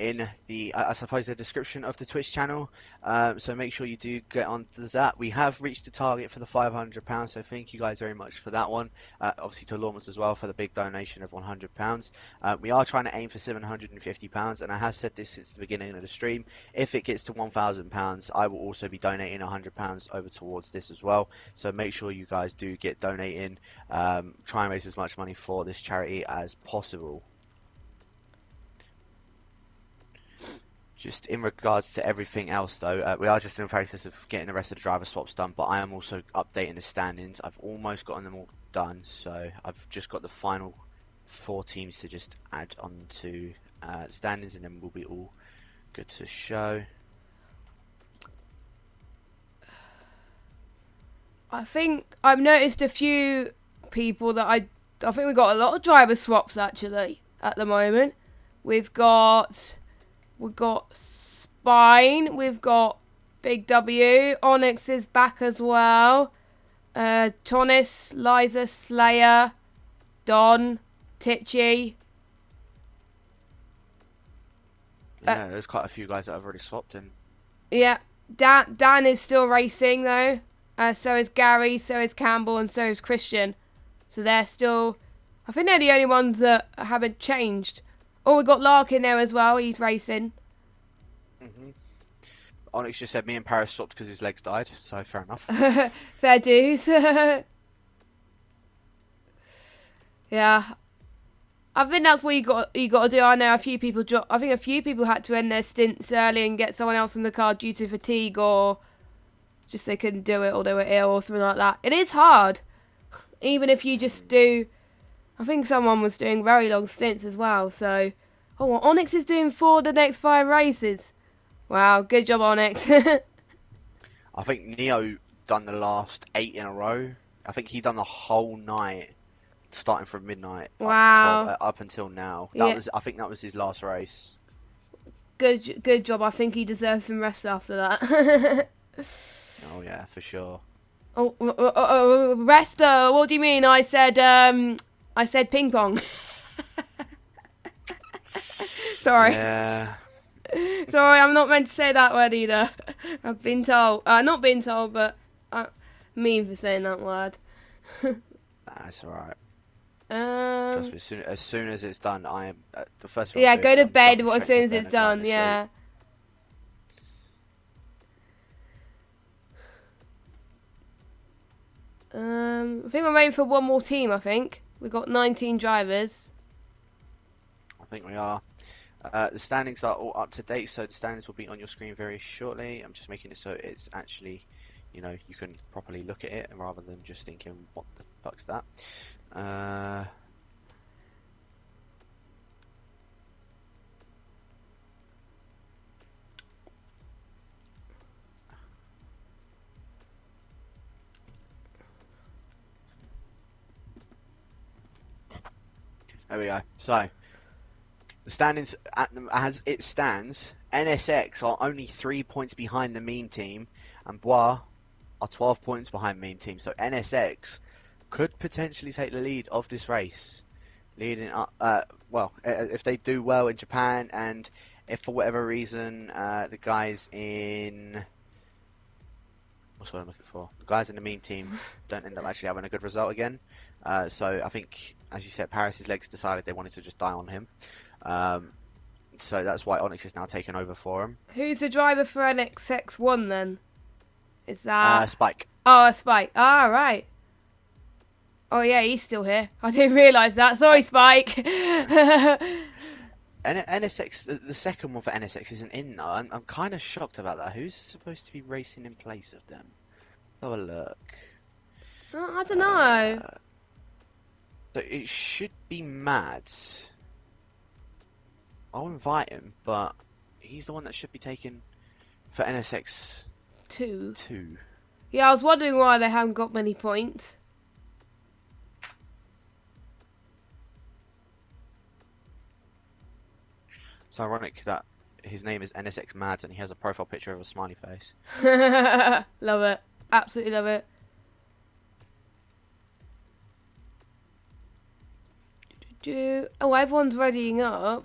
in the, I suppose, the description of the Twitch channel. So make sure you do get onto that. We have reached the target for the £500, so thank you guys very much for that one. Obviously to Lawrence as well for the big donation of £100. We are trying to aim for £750, and I have said this since the beginning of the stream. If it gets to £1,000, I will also be donating £100 over towards this as well. So make sure you guys do get donating. Try and raise as much money for this charity as possible. Just in regards to everything else, though, we are just in the process of getting the rest of the driver swaps done, but I am also updating the standings. I've almost gotten them all done, so I've just got the final 4 teams to just add on to standings, and then we'll be all good to show. I think I've noticed a few people that I think we've got a lot of driver swaps actually at the moment. We've got Spine, we've got Big W, Onyx is back as well, Tonis, Liza, Slayer, Don, Titchy. Yeah, there's quite a few guys that I've already swapped in. Yeah, Dan is still racing though, so is Gary, so is Campbell, and so is Christian. So they're still, I think they're the only ones that haven't changed. Oh, we got Lark in there as well, he's racing. Onyx just said me and Paris swapped because his legs died, so fair enough. Fair dues. Yeah, I think that's what you got to do. I know a few people I think a few people had to end their stints early and get someone else in the car due to fatigue, or just they couldn't do it, or they were ill or something like that. It is hard, even if you just do. I think someone was doing very long stints as well. So, well, Onyx is doing 4 of the next 5 races. Wow, good job, Onyx. I think Neo done the last 8 in a row. I think he done the whole night, starting from midnight. Wow. Up until now. I think that was his last race. Good job. I think he deserves some rest after that. Oh yeah, for sure. Rest? What do you mean? I said ping pong. Sorry. Yeah. Sorry, I'm not meant to say that word either. I've been told. Not been told, but I mean for saying that word. That's alright. Trust me, as soon as it's done, I am the first. Yeah, go to bed as soon as it's done. Yeah. I think we're waiting for one more team. I think we've got 19 drivers. I think we are. The standings are all up to date, so the standings will be on your screen very shortly. I'm just making it so it's actually, you can properly look at it rather than just thinking, what the fuck's that? There we go. So, the standings, as it stands, NSX are only 3 points behind the meme team, and Bois are 12 points behind meme team. So NSX could potentially take the lead of this race, leading up. If they do well in Japan, and if for whatever reason the guys in what's what I'm looking for, the guys in the meme team don't end up actually having a good result again. So I think, as you said, Paris's legs decided they wanted to just die on him. So that's why Onyx is now taking over for him. Who's the driver for NXX1 then? Is that Spike? Oh, Spike. Ah, right. Oh yeah, he's still here. I didn't realise that. Sorry, Spike. NSX, the second one for NSX isn't in though. I'm kind of shocked about that. Who's supposed to be racing in place of them? Have a look. I don't know. So it should be Mads. I'll invite him, but he's the one that should be taken for NSX 2. Yeah, I was wondering why they haven't got many points. It's ironic that his name is NSX Mads and he has a profile picture of a smiley face. Love it. Absolutely love it. Oh, everyone's readying up.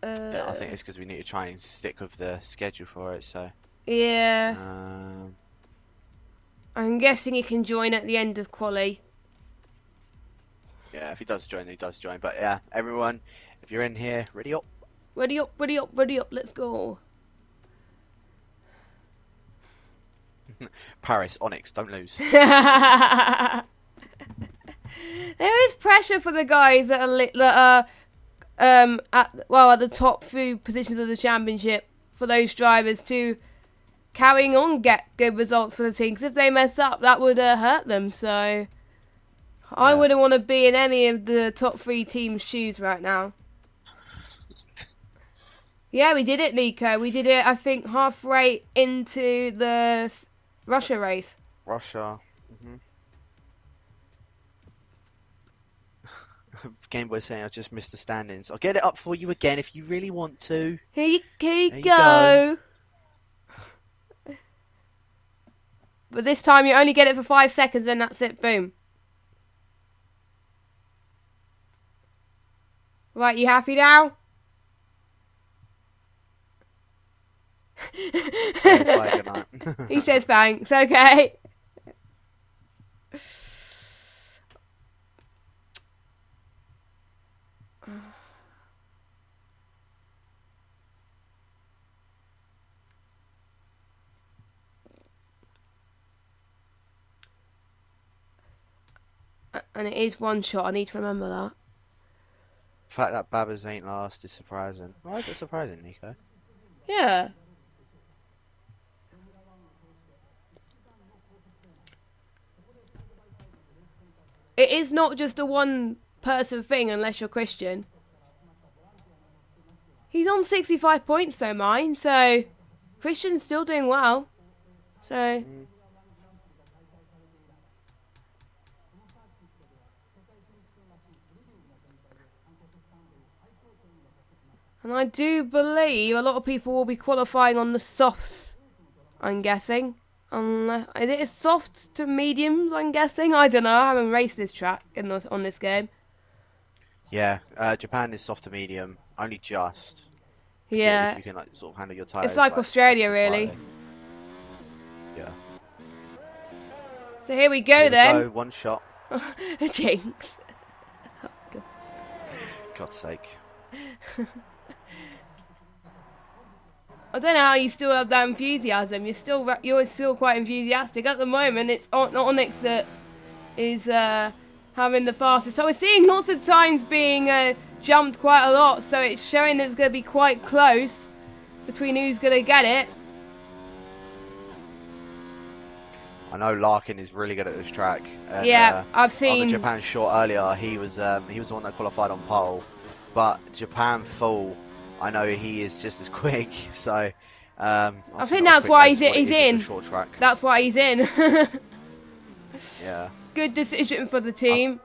Yeah, I think it's because we need to try and stick with the schedule for it. So Yeah. I'm guessing he can join at the end of quali. yeah, if he does join, he does join. But yeah, everyone, if you're in here, ready up. Ready up, ready up, ready up. Let's go. Paris, Onyx, don't lose. There is pressure for the guys that are at the top few positions of the championship for those drivers to carrying on get good results for the team. Because if they mess up, that would hurt them. So I wouldn't want to be in any of the top 3 teams' shoes right now. Yeah, we did it, Nico. We did it, I think, halfway into the Russia race. Russia. Game Boy saying I just missed the standings. I'll get it up for you again if you really want to. Here you There go. But this time you only get it for 5 seconds and that's it. Boom. Right, you happy now? Yeah, bye, good night. He says thanks. Okay. And it is one shot. I need to remember that. The fact that Babbers ain't last is surprising. Why is it surprising, Nico? Yeah. It is not just a one-person thing unless you're Christian. He's on 65 points, though, mine. So, Christian's still doing well. So... And I do believe a lot of people will be qualifying on the softs, I'm guessing. Is it a soft to mediums, I'm guessing? I don't know. I haven't raced this track on this game. Yeah, Japan is soft to medium, only just. Yeah. If you can sort of handle your tyres. It's like Australia, really. Slightly. Yeah. So here we go, Here then. we go, one shot. Jinx. Oh, God. God's sake. I don't know how you still have that enthusiasm. You're still quite enthusiastic. At the moment, it's Onyx that is having the fastest. So we're seeing lots of times being jumped quite a lot. So it's showing that it's going to be quite close between who's going to get it. I know Larkin is really good at this track. And, yeah, I've seen on the Japan short earlier. He was the one that qualified on pole, but Japan full. I know he is just as quick. So I think that's why he's in. Short track. That's why he's in. Yeah. Good decision for the team.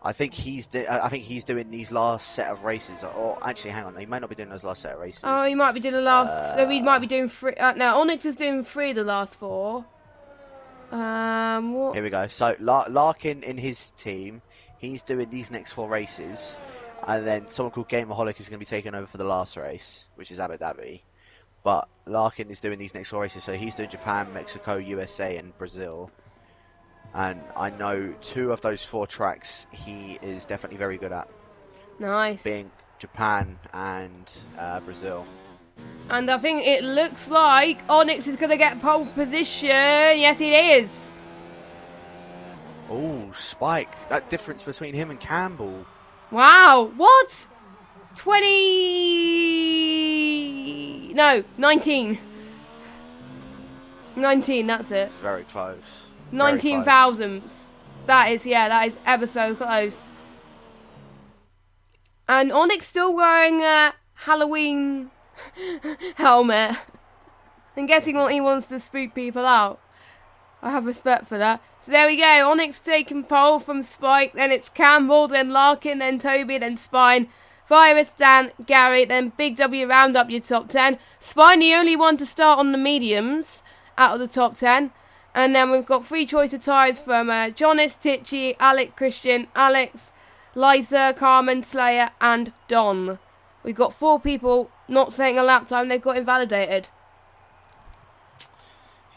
I think he's doing these last set of races. Or actually, hang on, he might not be doing those last set of races. Oh, he might be doing the last. So he might be doing 3. No, Onyx is doing 3 of the last 4. What? Here we go. So Larkin in his team, he's doing these next 4 races, and then someone called Gameaholic is going to be taking over for the last race, which is Abu Dhabi. But Larkin is doing these next 4 races, so he's doing Japan, Mexico, USA, and Brazil. And I know 2 of those 4 tracks he is definitely very good at. Nice. Being Japan and Brazil. And I think it looks like Onyx is going to get pole position. Yes, it is. Oh, Spike. That difference between him and Campbell. Wow. What? 20... No, 19. 19, that's it. Very close. 19 thousandths. That is ever so close. And Onyx still wearing a Halloween helmet. I'm guessing what he wants to spook people out. I have respect for that. So there we go. Onyx taking pole from Spike. Then it's Campbell, then Larkin, then Toby, then Spine. Virus, Dan, Gary, then Big W round up your top 10. Spine the only one to start on the mediums out of the top 10. And then we've got 3 choice of tyres from Jonas, Tichy, Alec, Christian, Alex, Liza, Carmen, Slayer, and Don. We got 4 people not saying a lap time. They've got invalidated.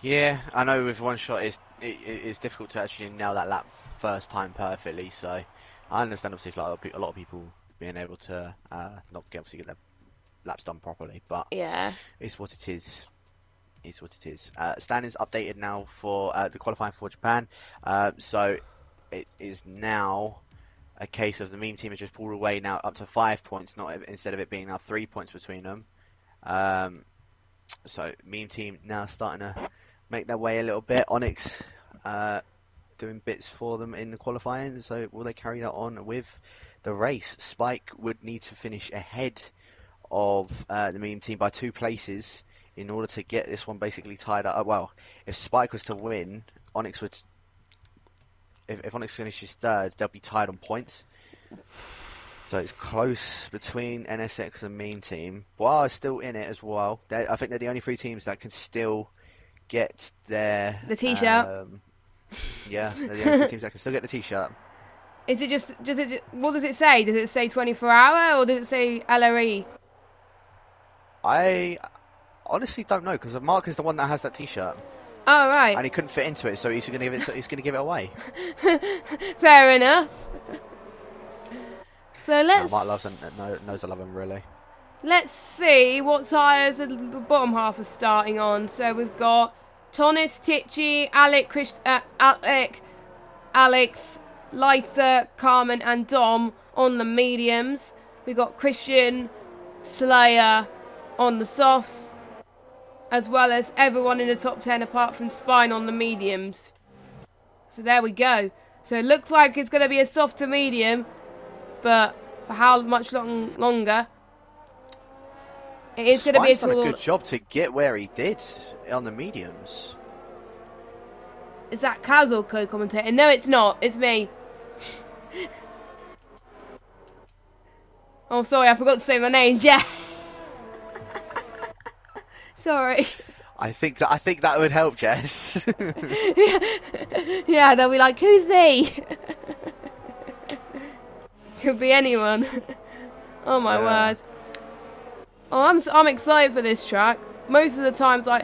Yeah, I know with one shot it's difficult to actually nail that lap first time perfectly. So I understand obviously like a lot of people being able to not get their laps done properly, but Yeah. it's what it is. Is what it is. Standings updated now for the qualifying for Japan. So it is now a case of the meme team has just pulled away now up to 5 points, not instead of it being now 3 points between them. So meme team now starting to make their way a little bit. Onyx doing bits for them in the qualifying. So will they carry that on with the race? Spike would need to finish ahead of the meme team by 2 places in order to get this one basically tied up. Well, if Spike was to win, Onyx would. If Onyx finishes third, they'll be tied on points. So it's close between NSX and Meme Team. Bois is still in it as well. I think they're the only 3 teams that can still get their... The t-shirt. Yeah, they're the only 3 teams that can still get the t-shirt. Is it just what does it say? Does it say 24 hour or does it say LOE? I honestly don't know, because Mark is the one that has that t-shirt. Oh, right. And he couldn't fit into it, so he's going to give it away. Fair enough. So let's... Mark knows I love him, really. Let's see what tyres the bottom half are starting on. So we've got Tonis, Tichy, Alex, Lytha, Carmen and Dom on the mediums. We've got Christian, Slayer on the softs, as well as everyone in the top 10 apart from Spine on the mediums. So there we go. So it looks like it's going to be a soft to medium, but for how much longer? It is going to be Spine's done a good job to get where he did on the mediums. Is that Casual co-commentating? No, it's not. It's me. Oh, sorry, I forgot to say my name. Yeah. Sorry. I think that would help, Jess. Yeah, they'll be like, "Who's me?" Could be anyone. Oh my word. Oh, I'm excited for this track. Most of the times I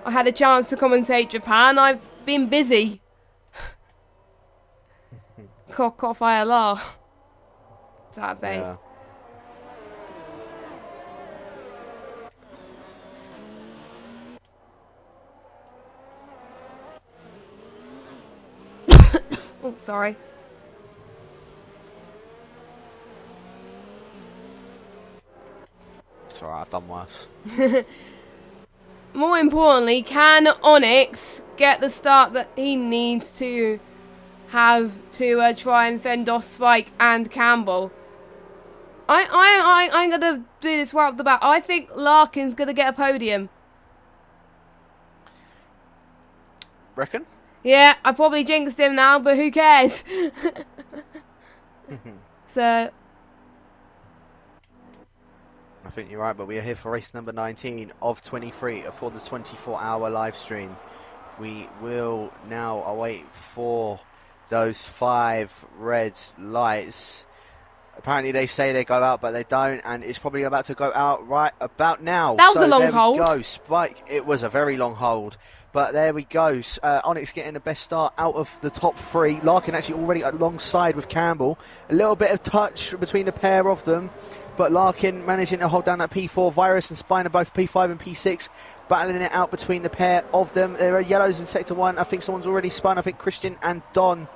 had a chance to commentate Japan, I've been busy. Cock off ILR. Sad face. Yeah. Oh, sorry. It's alright, I've done worse. More importantly, can Onyx get the start that he needs to have to try and fend off Spike and Campbell? I'm gonna do this right off the bat. I think Larkin's gonna get a podium. Reckon? Yeah, I probably jinxed him now, but who cares? So I think you're right, but we are here for race number 19 of 23 for the 24-hour live stream. We will now await for those 5 red lights. Apparently they say they go out, but they don't, and it's probably about to go out right about now. That was a long there hold. We go. Spike, it was a very long hold, but there we go. Onyx getting the best start out of the top 3. Larkin actually already alongside with Campbell. A little bit of touch between the pair of them, but Larkin managing to hold down that P4. Virus and Spine are both P5 and P6, battling it out between the pair of them. There are yellows in sector 1. I think someone's already spun. I think Christian and Don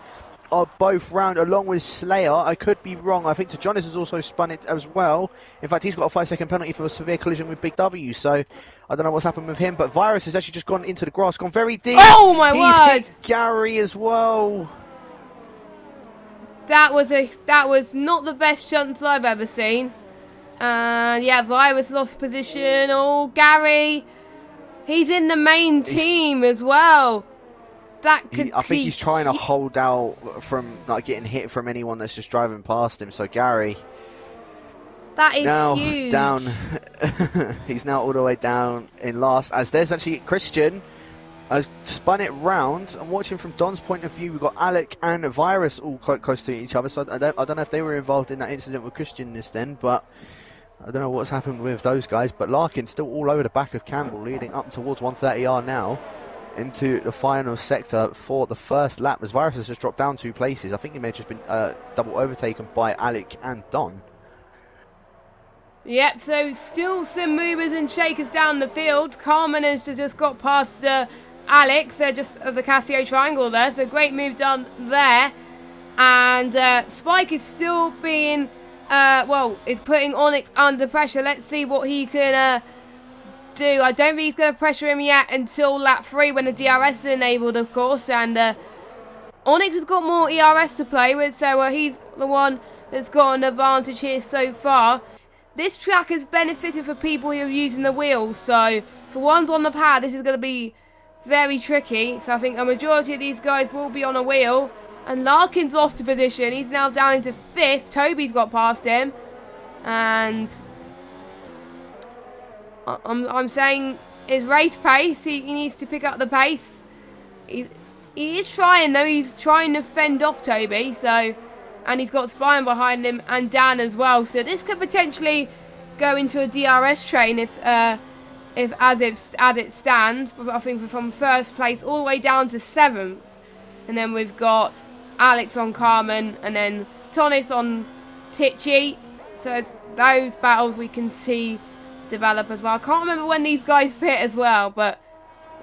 are both round, along with Slayer. I could be wrong. I think Jonas has also spun it as well. In fact, he's got a 5-second penalty for a severe collision with Big W, so I don't know what's happened with him, but Virus has actually just gone into the grass, gone very deep. Oh my word! He's hit Gary as well. That was not the best shunt I've ever seen. And yeah, Virus lost position. Oh, Gary, he's in the main team as well. That could I think he's trying to hold out from not getting hit from anyone that's just driving past him. So Gary, that is now huge. Down. He's now all the way down in last. As there's actually Christian has spun it round. I'm watching from Don's point of view. We've got Alec and Virus all quite close to each other. So I don't know if they were involved in that incident with Christian just then, but I don't know what's happened with those guys, but Larkin's still all over the back of Campbell, leading up towards 130R now into the final sector for the first lap, as Virus has just dropped down 2 places. I think he may have just been double overtaken by Alec and Don. Yep, so still some movers and shakers down the field. Carmen has just got past Alex, just of the Casio triangle there, so great move done there. And Spike is still being, is putting Onyx under pressure. Let's see what he can do. I don't think he's going to pressure him yet until lap 3 when the DRS is enabled, of course. And Onyx has got more ERS to play with, so he's the one that's got an advantage here so far. This track has benefited for people who are using the wheels, so for ones on the pad, this is going to be very tricky. So I think a majority of these guys will be on a wheel. And Larkin's lost a position. He's now down into 5th. Toby's got past him. And I'm saying his race pace, he needs to pick up the pace. He is trying, though. He's trying to fend off Toby, so... And he's got Spine behind him and Dan as well. So this could potentially go into a DRS train if as it stands. But I think from 1st place all the way down to 7th. And then we've got Alex on Carmen and then Tonis on Tichy. So those battles we can see develop as well. I can't remember when these guys pit as well, but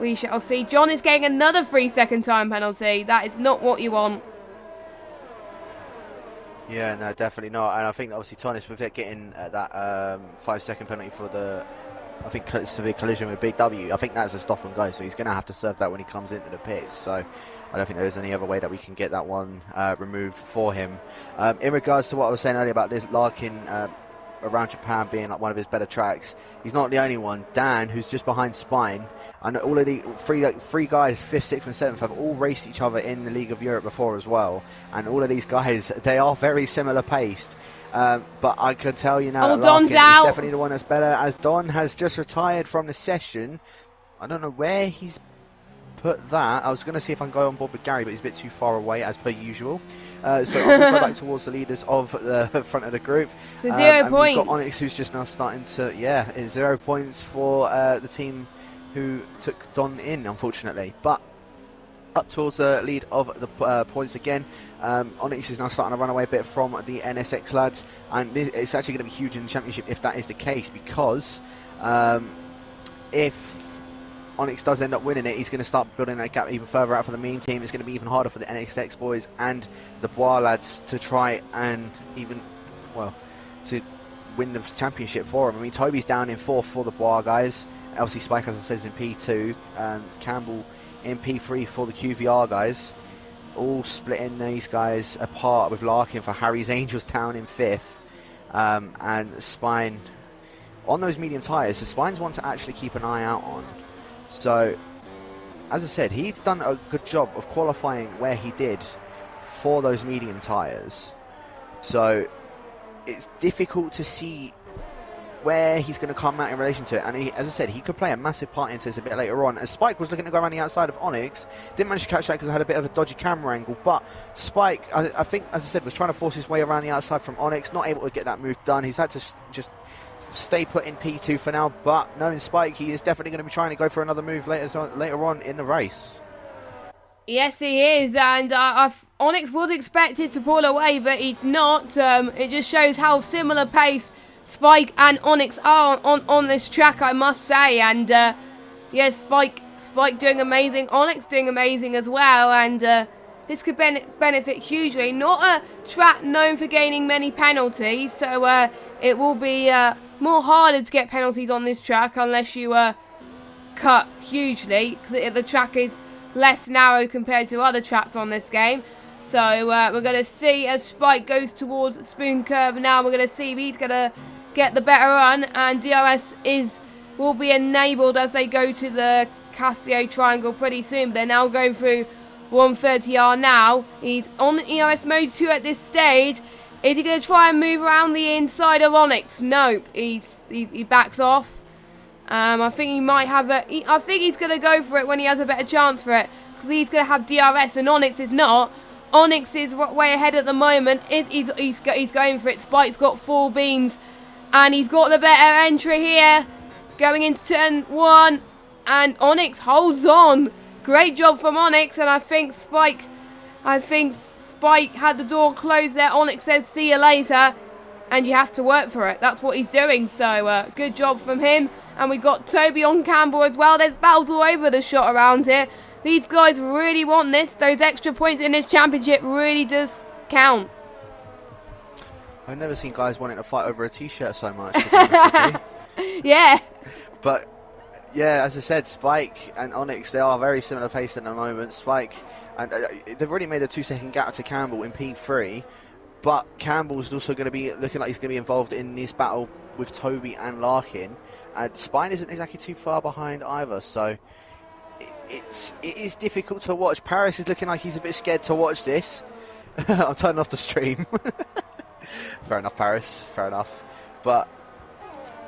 we shall see. John is getting another 3-second time penalty. That is not what you want. Yeah, no, definitely not. And I think obviously Tonis, with it getting that 5-second penalty for the, I think, severe collision with Big W, I think that's a stop and go. So he's going to have to serve that when he comes into the pits. So I don't think there is any other way that we can get that one removed for him. In regards to what I was saying earlier about this Larkin around Japan being like one of his better tracks, he's not the only one. Dan, who's just behind Spine, and all of the three guys, 5th, 6th and 7th, have all raced each other in the League of Europe before as well. And all of these guys, they are very similar paced. But I can tell you now that Larkin is definitely the one that's better, as Don has just retired from the session. I don't know where he's put that. I was going to see if I can go on board with Gary, but he's a bit too far away, as per usual. So I'll go back towards the leaders of the front of the group. So 0 points. We've got Onyx, who's just now starting to, it's 0 points for the team who took Don in, unfortunately. But up towards the lead of the points again. Onyx is now starting to run away a bit from the NSX lads, and it's actually going to be huge in the championship if that is the case, because if Onyx does end up winning it, he's going to start building that gap even further out for the main team. It's going to be even harder for the NSX boys and the Bois lads to try and to win the championship for him. I mean, Toby's down in 4th for the Bois guys. LC Spike, as I said, is in P2. Campbell in P3 for the QVR guys. All splitting these guys apart, with Larkin for Harry's Angels down in 5th. And Spine on those medium tyres. So Spine's one to actually keep an eye out on. So, as I said, he's done a good job of qualifying where he did for those medium tyres. So, it's difficult to see where he's going to come out in relation to it. And as I said, he could play a massive part into this a bit later on. As Spike was looking to go around the outside of Onyx, didn't manage to catch that because I had a bit of a dodgy camera angle. But Spike, I think, as I said, was trying to force his way around the outside from Onyx, not able to get that move done. He's had to just stay put in P2 for now, but knowing Spike, he is definitely going to be trying to go for another move later on in the race. Yes, he is, and Onyx was expected to pull away, but he's not. It just shows how similar pace Spike and Onyx are on this track, I must say. And yes, Spike doing amazing, Onyx doing amazing as well, and this could benefit hugely. Not a track known for gaining many penalties, so it will be more harder to get penalties on this track unless you cut hugely, because the track is less narrow compared to other tracks on this game. So we're going to see as Spike goes towards Spoon Curve now, we're going to see if he's going to get the better run, and DRS will be enabled as they go to the Casio Triangle pretty soon. They're now going through 130R now. He's on ERS mode 2 at this stage. Is he going to try and move around the inside of Onyx? Nope. He backs off. I think he might have I think he's going to go for it when he has a better chance for it, because he's going to have DRS and Onyx is not. Onyx is way ahead at the moment. He's going for it. Spike's got 4 beans And he's got the better entry here. Going into turn 1. And Onyx holds on. Great job from Onyx. And I think Spike had the door closed there. Onyx says, see you later. And you have to work for it. That's what he's doing. So, good job from him. And we've got Toby on Campbell as well. There's battles all over the shot around here. These guys really want this. Those extra points in this championship really does count. I've never seen guys wanting to fight over a t-shirt so much. To be honest with you. Yeah. But, yeah, as I said, Spike and Onyx, they are very similar pace at the moment. Spike, and they've already made a 2-second gap to Campbell in P3. But Campbell's also going to be looking like he's going to be involved in this battle with Toby and Larkin. And Spine isn't exactly too far behind either, so it is difficult to watch. Paris is looking like he's a bit scared to watch this. I'm turning off the stream. Fair enough, Paris. Fair enough. But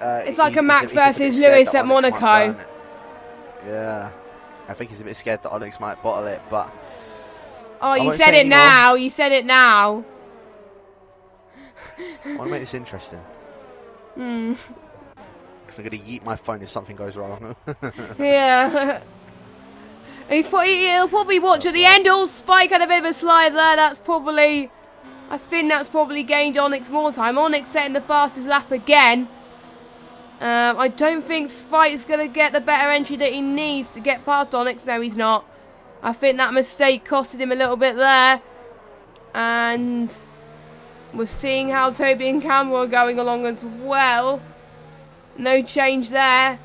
it's like a Max versus Lewis at Monaco. Yeah, I think he's a bit scared that Onyx might bottle it, but oh, you said it now. You said it now. I want to make this interesting. Because I'm going to yeet my phone if something goes wrong. Yeah. He'll probably watch at the end. Oh, Spike had a bit of a slide there. I think that's probably gained Onyx more time. Onyx setting the fastest lap again. I don't think Spike's going to get the better entry that he needs to get past Onyx. No, he's not. I think that mistake costed him a little bit there. And we're seeing how Toby and Campbell are going along as well. No change there.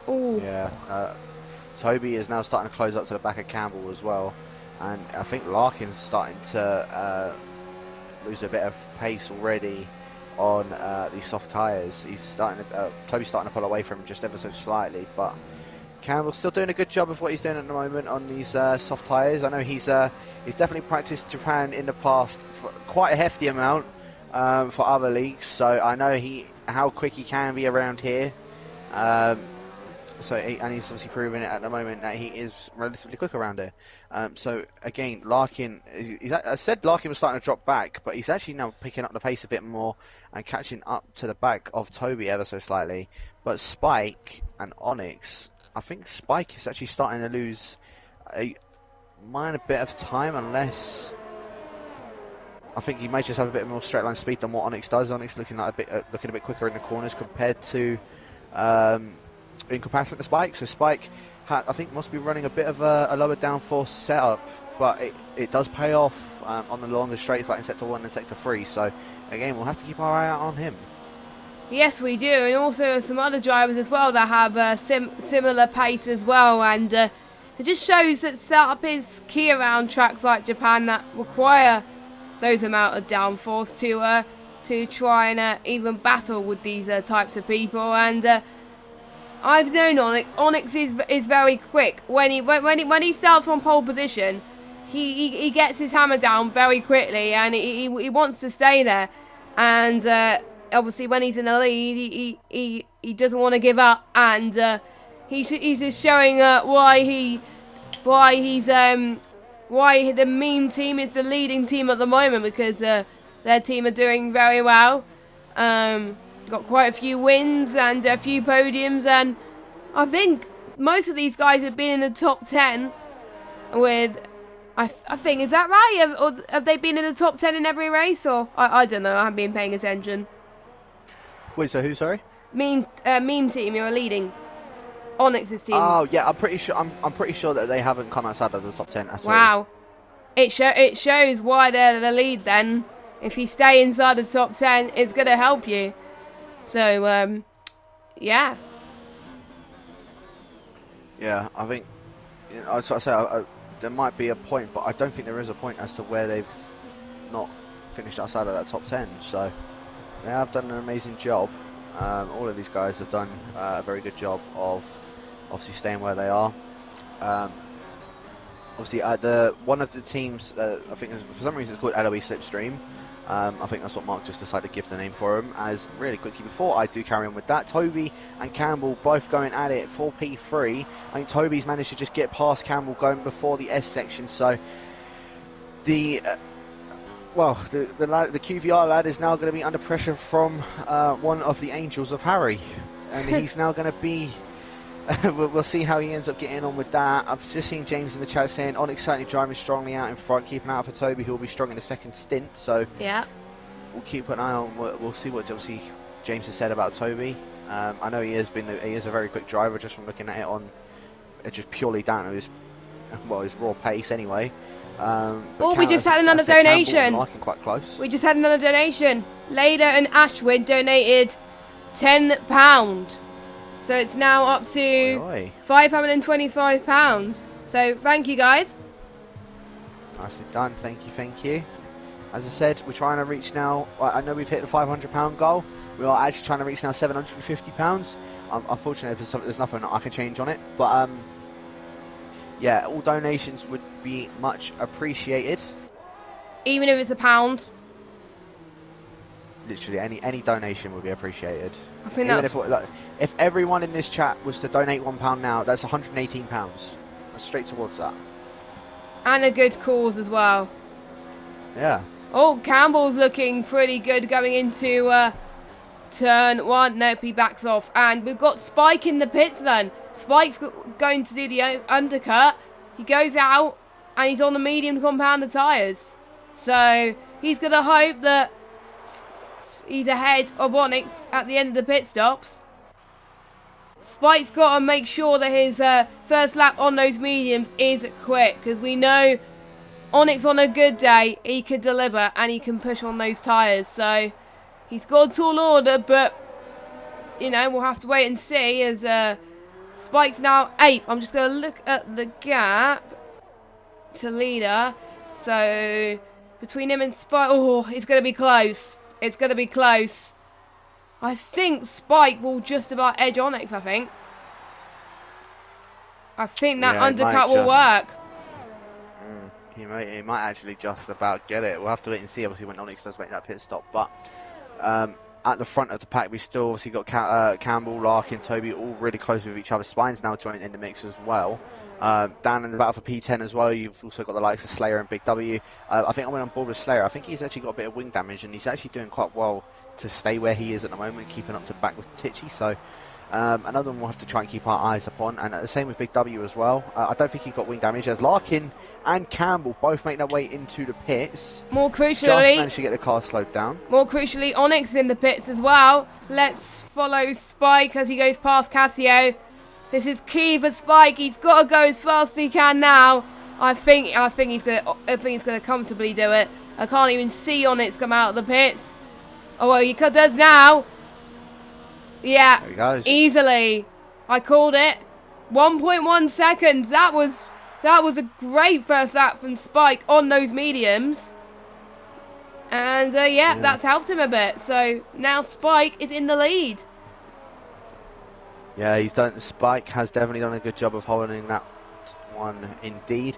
Ooh. Yeah, Toby is now starting to close up to the back of Campbell as well. And I think Larkin's starting to lose a bit of pace already on these soft tyres. Toby's starting to pull away from him just ever so slightly, but Campbell's still doing a good job of what he's doing at the moment on these soft tyres. I know he's definitely practiced Japan in the past for quite a hefty amount for other leagues, so I know how quick he can be around here. And he's obviously proving it at the moment that he is relatively quick around here. So again, Larkin, I said Larkin was starting to drop back, but he's actually now picking up the pace a bit more and catching up to the back of Toby ever so slightly. But Spike and Onyx, I think Spike is actually starting to lose a minor bit of time, unless I think he may just have a bit more straight line speed than what Onyx does. Onyx looking a bit quicker in the corners compared to in comparison to Spike. So Spike, I think, must be running a bit of a lower downforce setup, but it does pay off on the longer straights like in Sector 1 and Sector 3. So again, we'll have to keep our eye out on him. Yes, we do, and also some other drivers as well that have similar pace as well, and it just shows that setup is key around tracks like Japan that require those amount of downforce to try and even battle with these types of people. And I've known Onyx. Onyx is very quick. When he starts on pole position, he gets his hammer down very quickly, and he wants to stay there. And obviously, when he's in the lead, he doesn't want to give up, and he's just showing why the meme team is the leading team at the moment, because their team are doing very well. Got quite a few wins and a few podiums, and I think most of these guys have been in the top 10 with, I think, is that right? Or have they been in the top 10 in every race? Or I don't know, I haven't been paying attention. Wait, so who, sorry? Meme team, you're leading. Onyx's team. Oh yeah, I'm pretty sure that they haven't come outside of the top 10 at all. Wow. It shows why they're the lead then. If you stay inside the top 10, it's going to help you. So, yeah. Yeah, I think, as I say, there might be a point, but I don't think there is a point as to where they've not finished outside of that top 10. So, they have done an amazing job. All of these guys have done a very good job of obviously staying where they are. Obviously, one of the teams, I think for some reason it's called LOE Slipstream. I think that's what Mark just decided to give the name for him. As really quickly before I do carry on with that, Toby and Campbell both going at it for P3. I think Toby's managed to just get past Campbell going before the S section. So the well, the QVR lad is now going to be under pressure from one of the angels of Harry, and he's now going to be. We'll see how he ends up getting on with that. I've just seen James in the chat saying Onyx certainly driving strongly out in front, keeping out for Toby, who will be strong in the second stint. So yeah, we'll keep an eye on. We'll see what obviously James has said about Toby. I know he is a very quick driver, just from looking at it on just purely down to his raw pace anyway. Oh, we just had another donation. Quite close. We just had another donation. Leda and Ashwin donated £10. So it's now up to £525. So thank you guys. Nicely done. Thank you. As I said, we're trying to reach now. I know we've hit the £500 goal. We are actually trying to reach now £750. Unfortunately, there's nothing I can change on it. But yeah, all donations would be much appreciated. Even if it's £1. Literally, any donation would be appreciated. I think Even that's... if everyone in this chat was to donate £1 now, that's £118. That's straight towards that. And a good cause as well. Yeah. Oh, Campbell's looking pretty good going into turn 1. Nope, he backs off. And we've got Spike in the pits then. Spike's going to do the undercut. He goes out and he's on the medium compounded tyres. So he's going to hope that he's ahead of Onyx at the end of the pit stops. Spike's got to make sure that his first lap on those mediums is quick, because we know Onyx on a good day, he could deliver and he can push on those tyres. So he's got a tall order, but you know, we'll have to wait and see as Spike's now 8th. I'm just going to look at the gap to leader. So between him and Spike, oh, it's going to be close. It's going to be close. I think Spike will just about edge Onyx, I think. I think that undercut will work. He might actually just about get it. We'll have to wait and see, obviously, when Onyx does make that pit stop. But at the front of the pack, we still obviously got Campbell, Larkin, Toby, all really close with each other. Spine's now joined in the mix as well. Down in the battle for P10 as well, you've also got the likes of Slayer and Big W. I think I went on board with Slayer. I think he's actually got a bit of wing damage, and he's actually doing quite well to stay where he is at the moment, keeping up to back with Titchy. So another one we'll have to try and keep our eyes upon. And the same with Big W as well. I don't think he got wing damage, as Larkin and Campbell both make their way into the pits. More crucially, just managed to get the car slowed down. More crucially, Onyx is in the pits as well. Let's follow Spike as he goes past Casio. This is key for Spike. He's got to go as fast as he can now. I think he's gonna comfortably do it. I can't even see Onyx come out of the pits. Oh well, he does now. Yeah, there he goes. Easily. I called it. 1.1 seconds. That was a great first lap from Spike on those mediums. And yeah, that's helped him a bit. So now Spike is in the lead. Yeah, Spike has definitely done a good job of holding that one indeed.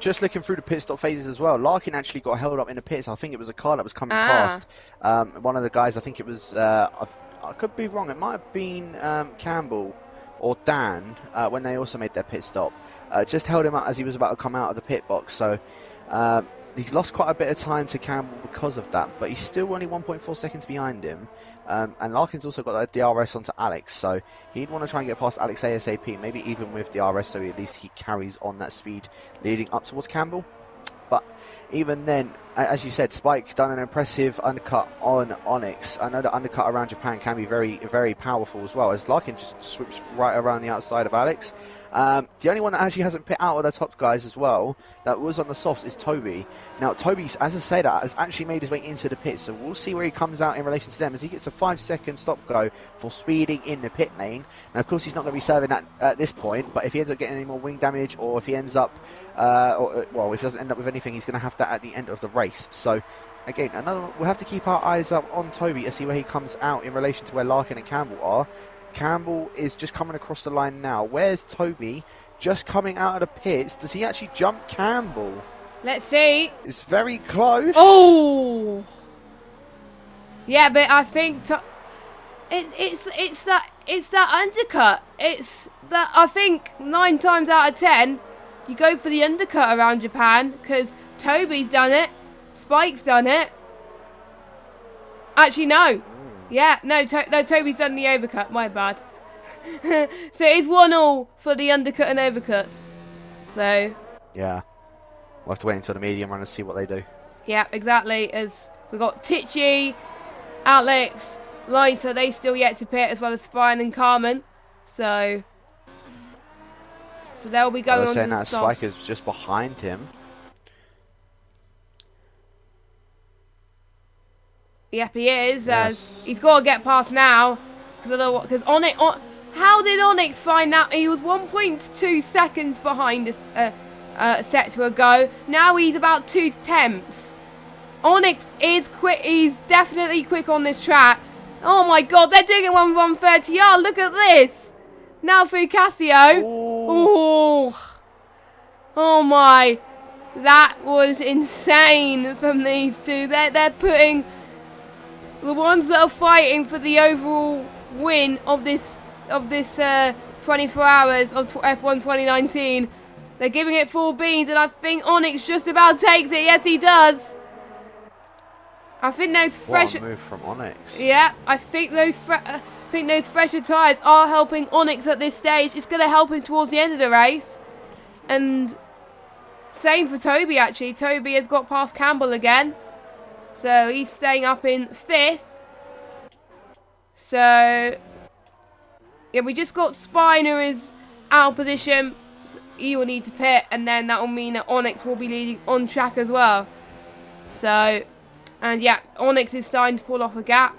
Just looking through the pit stop phases as well, Larkin actually got held up in the pits. I think it was a car that was coming past. One of the guys, I think it was, I could be wrong, it might have been Campbell or Dan, when they also made their pit stop. Just held him up as he was about to come out of the pit box. So he's lost quite a bit of time to Campbell because of that, but he's still only 1.4 seconds behind him. And Larkin's also got that DRS onto Alex, so he'd want to try and get past Alex ASAP, maybe even with DRS, so at least he carries on that speed leading up towards Campbell. But even then, as you said, Spike done an impressive undercut on Onyx. I know the undercut around Japan can be very, very powerful as well, as Larkin just swoops right around the outside of Alex. The only one that actually hasn't pit out of the top guys as well, that was on the softs, is Toby. Now, Toby, as I say that, has actually made his way into the pit, so we'll see where he comes out in relation to them, as he gets a 5-second stop go for speeding in the pit lane. Now, of course, he's not going to be serving that at this point, but if he ends up getting any more wing damage, or if he ends up, if he doesn't end up with anything, he's going to have that at the end of the race. So, again, we'll have to keep our eyes up on Toby to see where he comes out in relation to where Larkin and Campbell are. Campbell is just coming across the line now. Where's Toby? Just coming out of the pits. Does he actually jump Campbell? Let's see. It's very close. Oh! Yeah, but I think it's that undercut. It's that, I think 9 times out of 10 you go for the undercut around Japan, because Toby's done it. Spike's done it. Actually, no. Yeah, no, Toby's done the overcut. My bad. So it's 1-1 for the undercut and overcuts. So. Yeah. We'll have to wait until the medium run and see what they do. Yeah, exactly. As we've got Tichy, Alex, Lysa, they still yet to pit, as well as Spine and Carmen. So they'll be going on to the that softs. Spike is just behind him. Yep, he is. Yes. As he's got to get past now, because Onyx. How did Onyx find out? He was 1.2 seconds behind this set to a go. Now he's about 2 tenths. Onyx is quick. He's definitely quick on this track. Oh my God, they're doing it 1:30. Oh, look at this. Now through Casio. Oh my. That was insane from these two. They're putting the ones that are fighting for the overall win of this 24 hours of F1 2019. They're giving it full beans, and I think Onyx just about takes it. Yes, he does. I think those fresh move from Onyx. Yeah, I think those fresher tyres are helping Onyx at this stage. It's going to help him towards the end of the race. And same for Toby, actually. Toby has got past Campbell again. So he's staying up in 5th. So yeah, we just got Spiner is out of position. He will need to pit, and then that will mean that Onyx will be leading on track as well. So, and yeah, Onyx is starting to pull off a gap.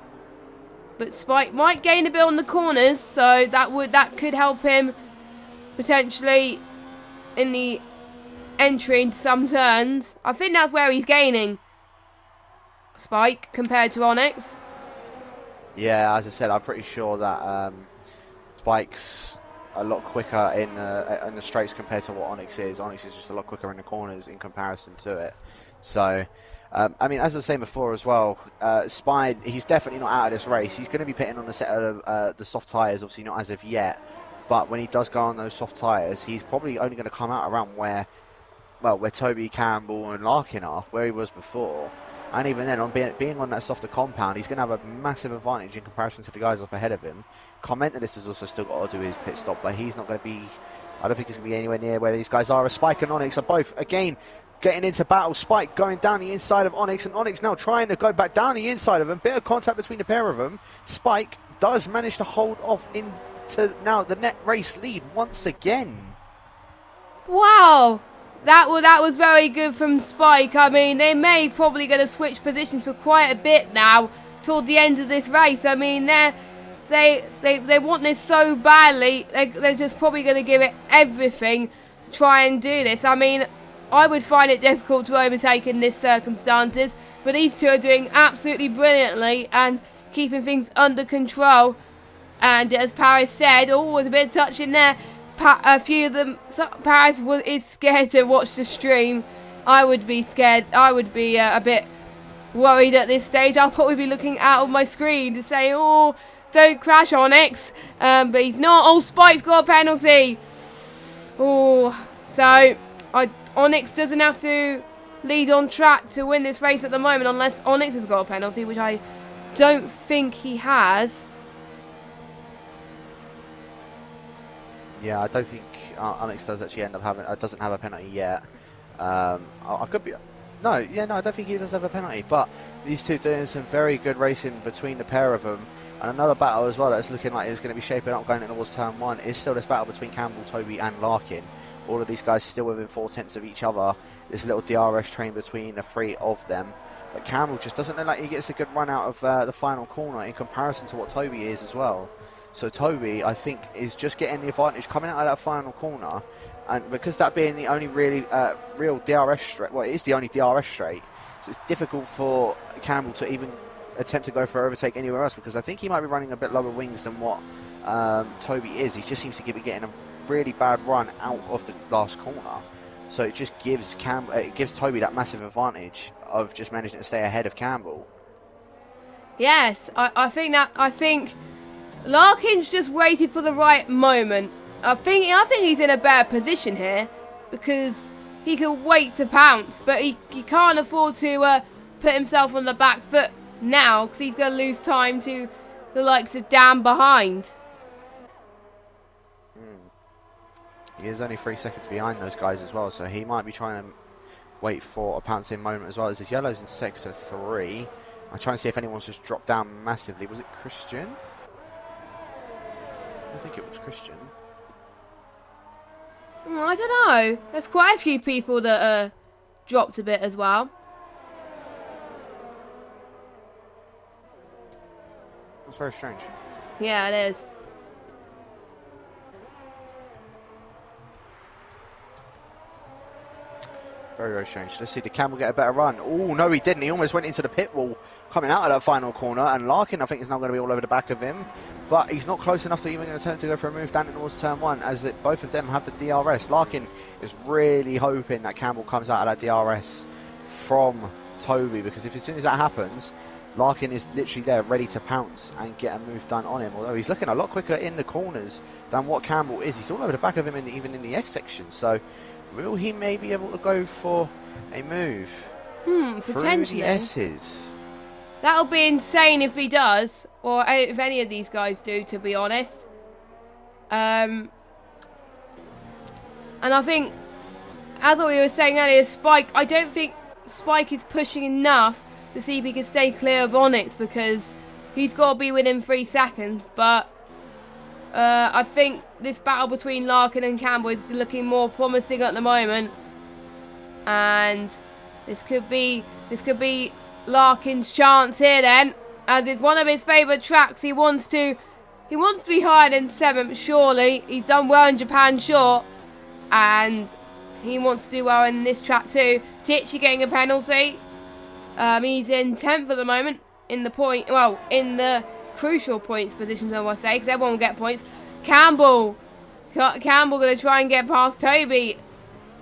But Spike might gain a bit on the corners, so that could help him potentially in the entry into some turns. I think that's where he's gaining, Spike, compared to Onyx. Yeah, as I said, I'm pretty sure that Spike's a lot quicker in the straights compared to what Onyx is. Onyx is just a lot quicker in the corners in comparison to it. So, I mean, as I was saying before as well, Spine, he's definitely not out of this race. He's going to be pitting on a set of the soft tyres, obviously not as of yet. But when he does go on those soft tyres, he's probably only going to come out around where Toby, Campbell and Larkin are, where he was before. And even then, on being on that softer compound, he's going to have a massive advantage in comparison to the guys up ahead of him. Commentating has also still got to do his pit stop, but he's not going to be... I don't think he's going to be anywhere near where these guys are. Spike and Onyx are both, again, getting into battle. Spike going down the inside of Onyx, and Onyx now trying to go back down the inside of him. Bit of contact between the pair of them. Spike does manage to hold off into now the net race lead once again. Wow! That was very good from Spike. I mean, they may probably going to switch positions for quite a bit now toward the end of this race. I mean, they want this so badly. They're just probably going to give it everything to try and do this. I mean, I would find it difficult to overtake in this circumstances, but these two are doing absolutely brilliantly and keeping things under control. And as Paris said, was a bit of touch in there. A few of them, Paris is scared to watch the stream. I would be scared. I would be a bit worried at this stage. I'll probably be looking out of my screen to say, oh, don't crash, Onyx. But he's not. Oh, Spike's got a penalty. Oh, so Onyx doesn't have to lead on track to win this race at the moment unless Onyx has got a penalty, which I don't think he has. Yeah, I don't think Onyx does actually end up doesn't have a penalty yet. I could be, no, I don't think he does have a penalty. But these two doing some very good racing between the pair of them, and another battle as well that's looking like it's going to be shaping up going towards turn 1 is still this battle between Campbell, Toby, and Larkin. All of these guys still within 4/10 of each other. This little DRS train between the 3 of them. But Campbell just doesn't look like he gets a good run out of the final corner in comparison to what Toby is as well. So Toby, I think, is just getting the advantage coming out of that final corner, and because that being the only really real DRS straight, well, it is the only DRS straight, so it's difficult for Campbell to even attempt to go for overtake anywhere else, because I think he might be running a bit lower wings than what Toby is. He just seems to be getting a really bad run out of the last corner, so it just gives Toby that massive advantage of just managing to stay ahead of Campbell. Yes, I think Larkin's just waited for the right moment. I think he's in a better position here because he could wait to pounce, but he can't afford to put himself on the back foot now because he's going to lose time to the likes of Dan behind. He is only 3 seconds behind those guys as well, so he might be trying to wait for a pouncing moment as well. As his yellow's in sector 3. I'm trying to see if anyone's just dropped down massively. Was it Christian? I think it was Christian. I don't know. There's quite a few people that dropped a bit as well. That's very strange. Yeah, it is. Very, very strange. Let's see, did Campbell get a better run? Oh, no, he didn't. He almost went into the pit wall coming out of that final corner. And Larkin, I think, is now going to be all over the back of him. But he's not close enough to even going to turn to go for a move down towards turn 1, as both of them have the DRS. Larkin is really hoping that Campbell comes out of that DRS from Toby, because if as soon as that happens, Larkin is literally there ready to pounce and get a move done on him. Although he's looking a lot quicker in the corners than what Campbell is. He's all over the back of him, even in the X section. So will he may be able to go for a move Potentially. through the S's? That'll be insane if he does, or if any of these guys do, to be honest. And I think, as we were saying earlier, Spike, I don't think Spike is pushing enough to see if he can stay clear of Onyx, because he's got to be within 3 seconds. But I think this battle between Larkin and Campbell is looking more promising at the moment, and this could be Larkin's chance here then, as it's one of his favourite tracks. He wants to be higher than 7th, surely. He's done well in Japan Short, and he wants to do well in this track too. Tichy getting a penalty. He's in 10th at the moment in the crucial points positions, I will say, because everyone will get points. Campbell going to try and get past Toby.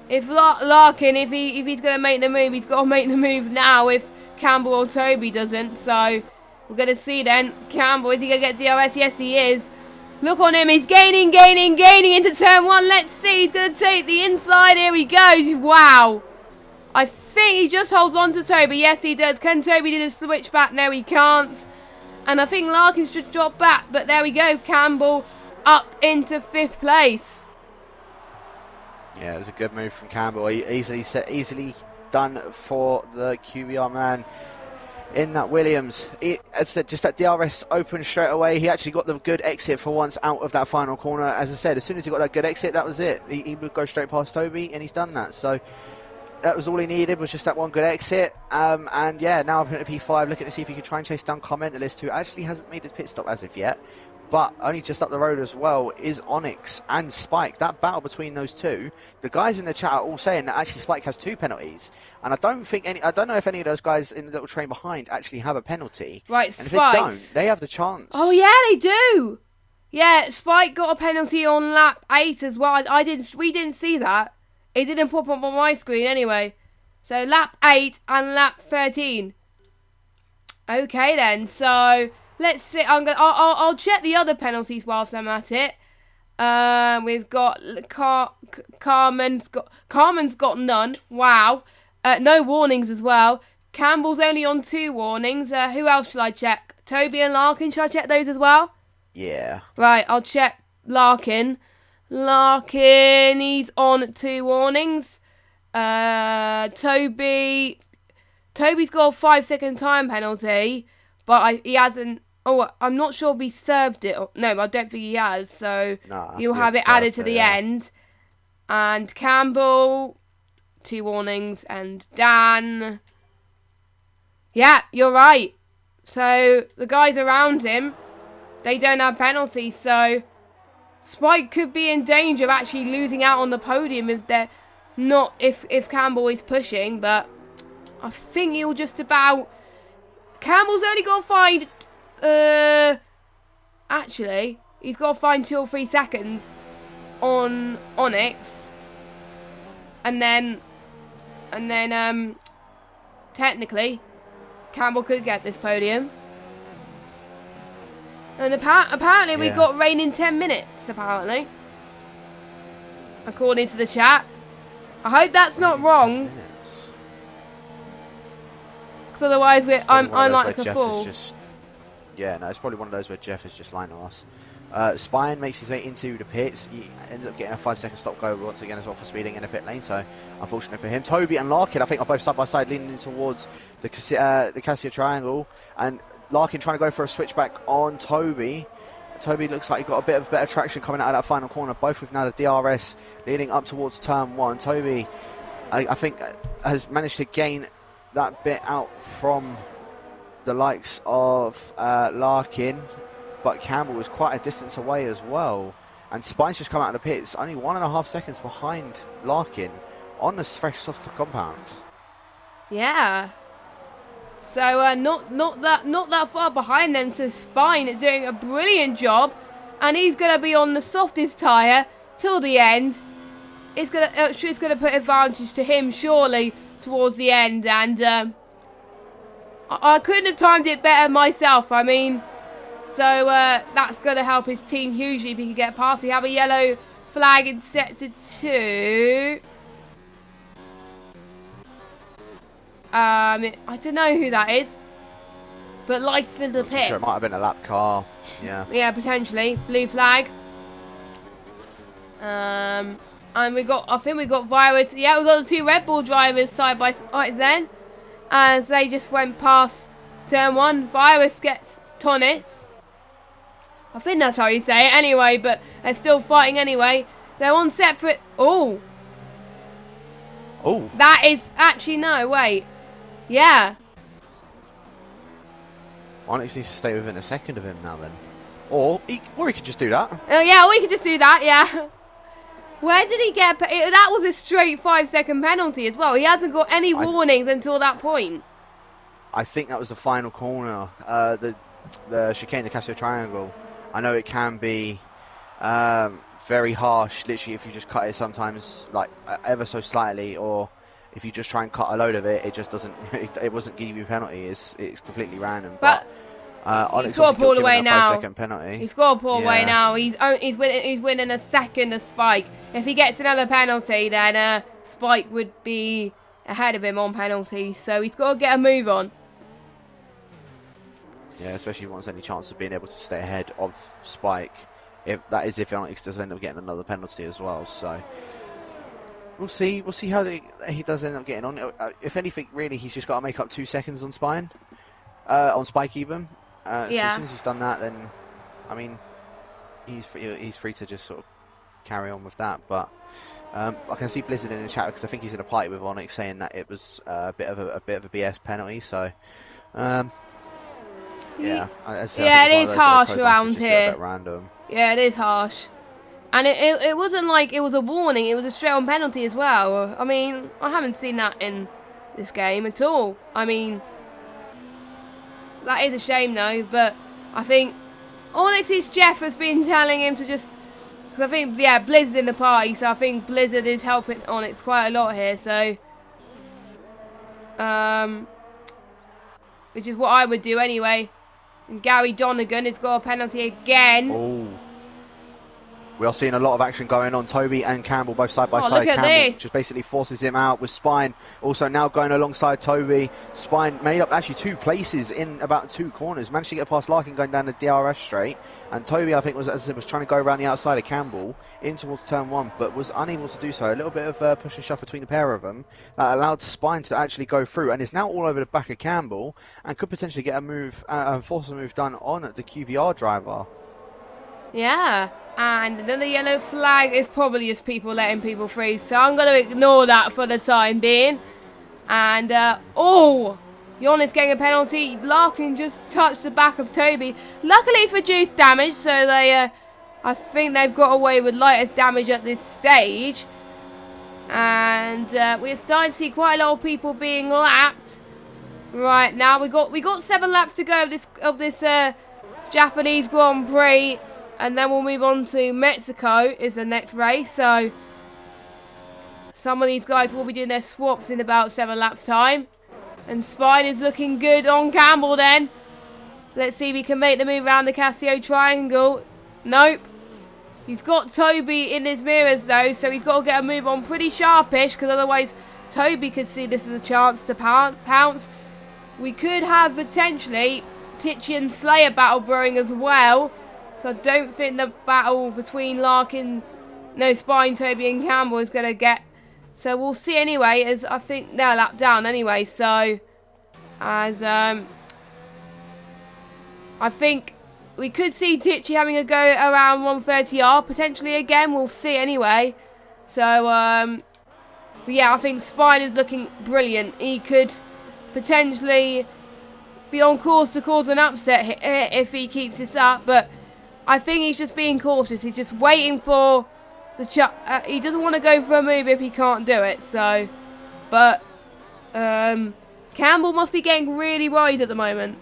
If Larkin, if he's going to make the move, he's got to make the move now if Campbell or Toby doesn't. So we're going to see then. Campbell, is he going to get DRS? Yes, he is. Look on him. He's gaining into turn 1. Let's see. He's going to take the inside. Here he goes. Wow. I think he just holds on to Toby. Yes, he does. Can Toby do the switch back? No, he can't. And I think Larkin should drop back. But there we go. Campbell up into 5th place. Yeah, it was a good move from Campbell. He easily done for the QBR man in that Williams. As I said, just that DRS opened straight away. He actually got the good exit for once out of that final corner. As I said, as soon as he got that good exit, that was it. He would go straight past Toby, and he's done that. So that was all he needed, was just that one good exit. And yeah, now up at P5, looking to see if he can try and chase down Commentalist, who actually hasn't made his pit stop as of yet. But only just up the road as well is Onyx and Spike. That battle between those two, the guys in the chat are all saying that actually Spike has 2 penalties, and I don't know if any of those guys in the little train behind actually have a penalty. Right, and Spike. if they don't, they have the chance. Oh yeah, they do. Yeah, Spike got a penalty on lap 8 as well. We didn't see that. It didn't pop up on my screen anyway. So lap 8 and lap 13. Okay then, so let's see. I'll check the other penalties whilst I'm at it. We've got Carmen's got none. Wow. No warnings as well. Campbell's only on 2 warnings. Who else shall I check? Toby and Larkin. Shall I check those as well? Yeah. Right, I'll check Larkin. He's on 2 warnings. Toby's got a 5-second time penalty, but he hasn't. Oh, I'm not sure if he served it. No, I don't think he has. So you'll have it added to the end. And Campbell, 2 warnings, and Dan. Yeah, you're right. So the guys around him, they don't have penalties. So Spike could be in danger of actually losing out on the podium if Campbell is pushing. But I think he'll just about. Campbell's only got to find. Actually, he's got to find 2 or 3 seconds on Onyx, and then technically Campbell could get this podium. And apparently we've got rain in 10 minutes. Apparently, according to the chat. I hope that's not wrong. Because otherwise I'm like a fool. Yeah, no, it's probably one of those where Jeff is just lying to us. Spine makes his way into the pits. He ends up getting a 5-second stop go once again as well for speeding in the pit lane. So, unfortunate for him. Toby and Larkin, I think, are both side by side, leaning towards the Cassia Triangle, and Larkin trying to go for a switchback on Toby. Toby looks like he got a bit of better traction coming out of that final corner. Both with now the DRS leading up towards turn 1. Toby, I think, has managed to gain that bit out from the likes of Larkin, but Campbell was quite a distance away as well. And Spine's just come out of the pits, only 1.5 seconds behind Larkin on the fresh soft compound. Yeah. So not that far behind them. So Spine is doing a brilliant job, and he's gonna be on the softest tyre till the end. It's gonna put advantage to him surely towards the end, and I couldn't have timed it better myself. I mean, so that's gonna help his team hugely if he can get past. We have a yellow flag in sector 2. I don't know who that is, but lights in the pit. Sure, it might have been a lap car. Yeah. Yeah, potentially blue flag. And I think we got Virus. Yeah, we got the 2 Red Bull drivers side by side then, as they just went past turn 1. Virus gets Tonitz. I think that's how you say it anyway, but they're still fighting anyway. They're on separate. Oh. That is actually no. Wait. Yeah. Onyx needs to stay within a second of him now then. Or he could just do that. Oh yeah, we could just do that, yeah. Where did he get... That was a straight 5-second penalty as well. He hasn't got any warnings until that point. I think that was the final corner. The chicane, the Casio Triangle. I know it can be very harsh, literally, if you just cut it sometimes, like, ever so slightly, or... If you just try and cut a load of it, it just doesn't. It wasn't give you a penalty. It's completely random. But he's got to pull away now. 5-second penalty. He's got to pull away now. He's winning a second of Spike. If he gets another penalty, then Spike would be ahead of him on penalties. So he's got to get a move on. Yeah, especially if he wants any chance of being able to stay ahead of Spike. If Onyx does end up getting another penalty as well. So. We'll see how he does end up getting on. If anything, really, he's just got to make up 2 seconds on on Spike even. So as soon as he's done that, then, I mean, he's free to just sort of carry on with that. But I can see Blizzard in the chat because I think he's in a party with Onyx saying that it was a bit of a BS penalty. So, yeah, it is harsh around here. A bit random. Yeah, it is harsh. And it wasn't like it was a warning, it was a straight on penalty as well. I mean, I haven't seen that in this game at all. I mean, that is a shame though, but I think Onyx's Jeff has been telling him to just... Because I think, yeah, Blizzard in the party, so I think Blizzard is helping Onyx quite a lot here, so... which is what I would do anyway. And Gary Donegan has got a penalty again. Oh. We are seeing a lot of action going on. Toby and Campbell both side by side. Look at Campbell this. just basically forces him out with Spine. Also now going alongside Toby. Spine made up actually 2 places in about 2 corners. Managed to get past Larkin going down the DRS straight. And Toby, I think, was trying to go around the outside of Campbell in towards turn 1, but was unable to do so. A little bit of push and shove between the pair of them that allowed Spine to actually go through, and is now all over the back of Campbell and could potentially get a move, force a move done on the QVR driver. Yeah. And another yellow flag is probably just people letting people free. So I'm going to ignore that for the time being. And, Giannis getting a penalty. Larkin just touched the back of Toby. Luckily it's reduced damage. So they, I think they've got away with lightest damage at this stage. And we're starting to see quite a lot of people being lapped. Right now we got 7 laps to go of this Japanese Grand Prix. And then we'll move on to Mexico is the next race. So some of these guys will be doing their swaps in about 7 laps time. And Spine is looking good on Campbell then. Let's see if he can make the move around the Casio Triangle. Nope. He's got Toby in his mirrors though, so he's got to get a move on pretty sharpish, because otherwise Toby could see this as a chance to pounce. We could have potentially Tichy and Slayer battle brewing as well. So I don't think the battle between Spine, Toby and Campbell is going to get... So we'll see anyway, as I think they're lapped down anyway. So, as I think we could see Tichy having a go around 130R potentially again. We'll see anyway. So, yeah, I think Spine is looking brilliant. He could potentially be on course to cause an upset if he keeps this up, but I think he's just being cautious. He's just waiting for the he doesn't want to go for a move if he can't do it. So, but Campbell must be getting really worried at the moment.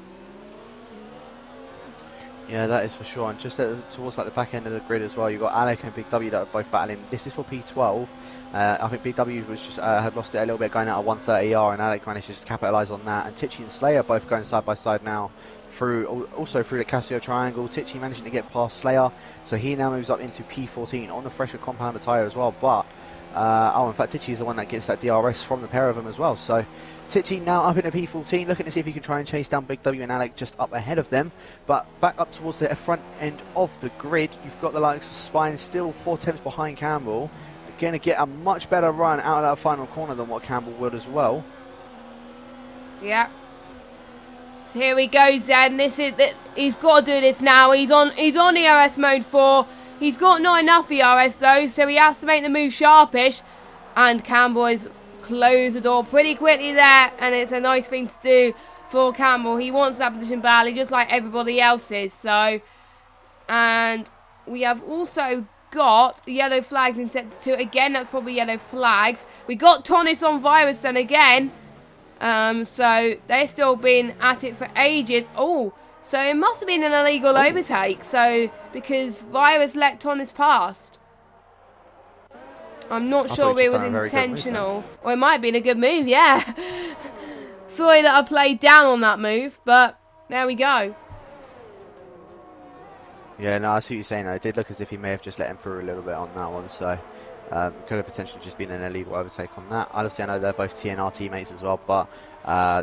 Yeah, that is for sure. And just towards like the back end of the grid as well, you've got Alec and Big W that are both battling. This is for P12. I think Big W was just had lost it a little bit going out of 130R, and Alec managed to just capitalise on that. And Tichy and Slayer both going side by side now also through the Casio triangle. Tichy managing to get past Slayer, so he now moves up into P14 on the fresher compounded tyre as well. But in fact, Tichy is the one that gets that DRS from the pair of them as well. So Tichy now up into P14, looking to see if he can try and chase down Big W and Alec just up ahead of them. But back up towards the front end of the grid, you've got the likes of Spine still 4/10 behind Campbell. Going to get a much better run out of that final corner than what Campbell would as well. Yeah. So here he goes then. He's got to do this now. He's on ERS mode 4. He's got not enough ERS though, so he has to make the move sharpish. And Campbell has closed the door pretty quickly there, and it's a nice thing to do for Campbell. He wants that position badly, just like everybody else is. So, and we have also got yellow flags in sector 2. Again, that's probably yellow flags. We got Tonis on Virus then again. So they've still been at it for ages. Oh, so it must have been an illegal overtake. So, because Virus let Tonis past. I'm not sure if it was intentional. Or it might have been a good move, yeah. Sorry that I played down on that move, but there we go. Yeah, no, I see what you're saying. It did look as if he may have just let him through a little bit on that one, so could have potentially just been an illegal overtake on that. Obviously, I know they're both TNR teammates as well, but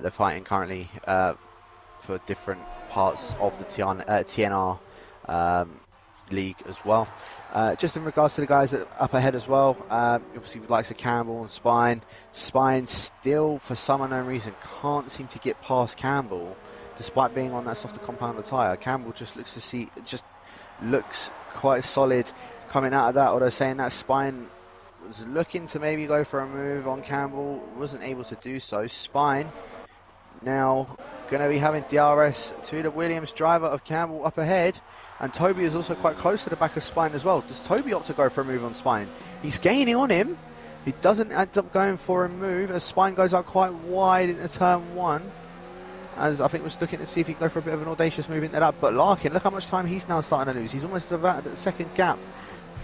they're fighting currently for different parts of the TNR league as well. Just in regards to the guys that up ahead as well, obviously with likes of Campbell and Spine. Spine still, for some unknown reason, can't seem to get past Campbell, despite being on that softer compound tyre. Campbell just looks quite solid coming out of that, although saying that Spine was looking to maybe go for a move on Campbell, wasn't able to do so. Spine now going to be having DRS to the Williams driver of Campbell up ahead, and Toby is also quite close to the back of Spine as well. Does Toby opt to go for a move on Spine? He's gaining on him. He doesn't end up going for a move as Spine goes out quite wide into turn 1. As I think was looking to see if he can go for a bit of an audacious move into that. But Larkin, look how much time he's now starting to lose. He's almost about the second gap